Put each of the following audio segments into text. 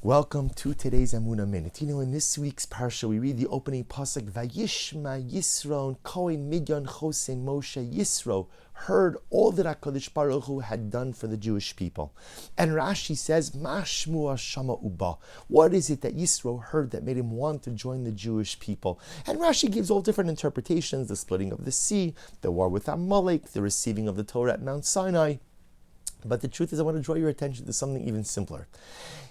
Welcome to today's Emunah Minute. In this week's parsha, we read the opening pasuk, Vayishma Yisro Kohen Midyan Chosein Moshe. Yisro heard all that HaKadosh Baruch Hu had done for the Jewish people. And Rashi says, Mashmua Shama Uba. What is it that Yisro heard that made him want to join the Jewish people? And Rashi gives all different interpretations, the splitting of the sea, the war with Amalek, the receiving of the Torah at Mount Sinai. But the truth is, I want to draw your attention to something even simpler.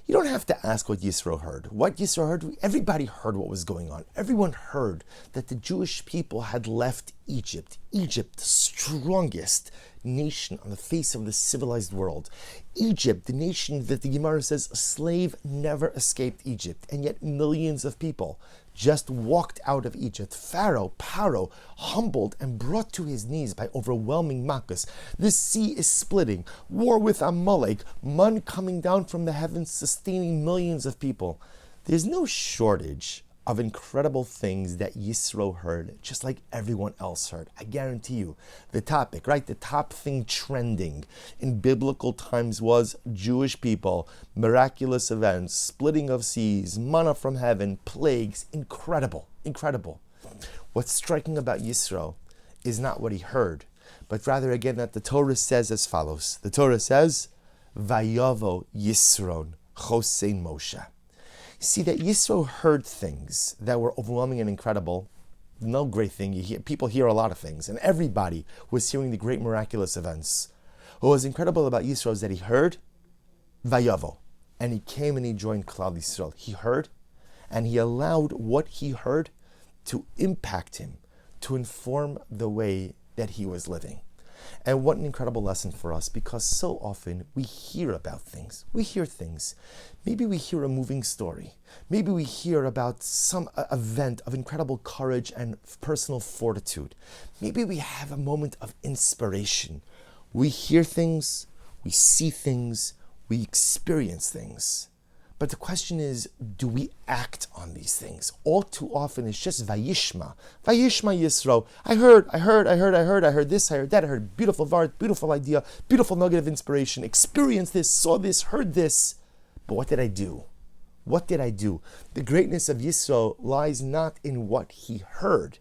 You don't have to ask what Yisro heard. What Yisro heard, everybody heard what was going on. Everyone heard that the Jewish people had left Egypt. Egypt, the strongest nation on the face of the civilized world. Egypt, the nation that the Gemara says a slave never escaped Egypt. And yet millions of people just walked out of Egypt. Pharaoh, Paro, humbled and brought to his knees by overwhelming makas. The sea is splitting. War with Amalek. Man coming down from the heavens, sustaining millions of people. There's no shortage of incredible things that Yisro heard, just like everyone else heard. I guarantee you, the topic, right? The top thing trending in biblical times was Jewish people, miraculous events, splitting of seas, manna from heaven, plagues. Incredible, incredible. What's striking about Yisro is not what he heard, but rather again that the Torah says as follows. The Torah says, Vayavo Yisron Chosein Moshe. See that Yisro heard things that were overwhelming and incredible. No great thing. People hear a lot of things, and everybody was hearing the great miraculous events. What was incredible about Yisro is that he heard Vayavo, and he came and he joined Klal Yisrael. He heard, and he allowed what he heard to impact him, to inform the way that he was living. And what an incredible lesson for us, because so often we hear about things. We hear things. Maybe we hear a moving story. Maybe we hear about some event of incredible courage and personal fortitude. Maybe we have a moment of inspiration. We hear things, we see things, we experience things. But the question is, do we act on these things? All too often it's just Vayishma. Vayishma Yisro. I heard this, I heard that, I heard beautiful vart, beautiful idea, beautiful nugget of inspiration, experienced this, saw this, heard this. But what did I do? What did I do? The greatness of Yisro lies not in what he heard,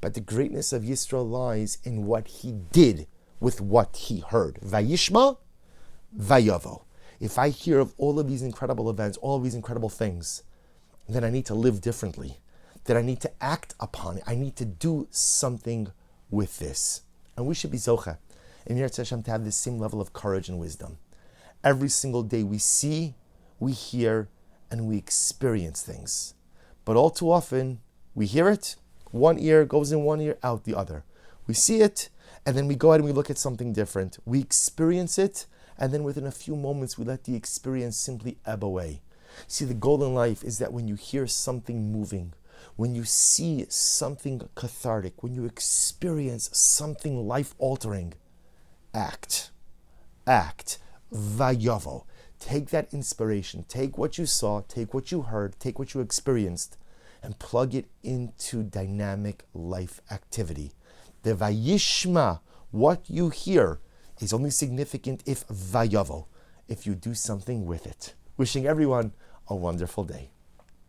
but the greatness of Yisro lies in what he did with what he heard. Vayishma, Vayavo. If I hear of all of these incredible events, all of these incredible things, then I need to live differently. Then I need to act upon it. I need to do something with this. And we should be zocha in Yirtzeh Hashem to have this same level of courage and wisdom. Every single day we see, we hear, and we experience things. But all too often, we hear it, one ear goes in one ear, out the other. We see it, and then we go ahead and we look at something different. We experience it, and then within a few moments, we let the experience simply ebb away. See, the goal in life is that when you hear something moving, when you see something cathartic, when you experience something life-altering, act. Act. Vayavo. Take that inspiration, take what you saw, take what you heard, take what you experienced, and plug it into dynamic life activity. The Vayishma, what you hear, is only significant if Vayavo, if you do something with it. Wishing everyone a wonderful day.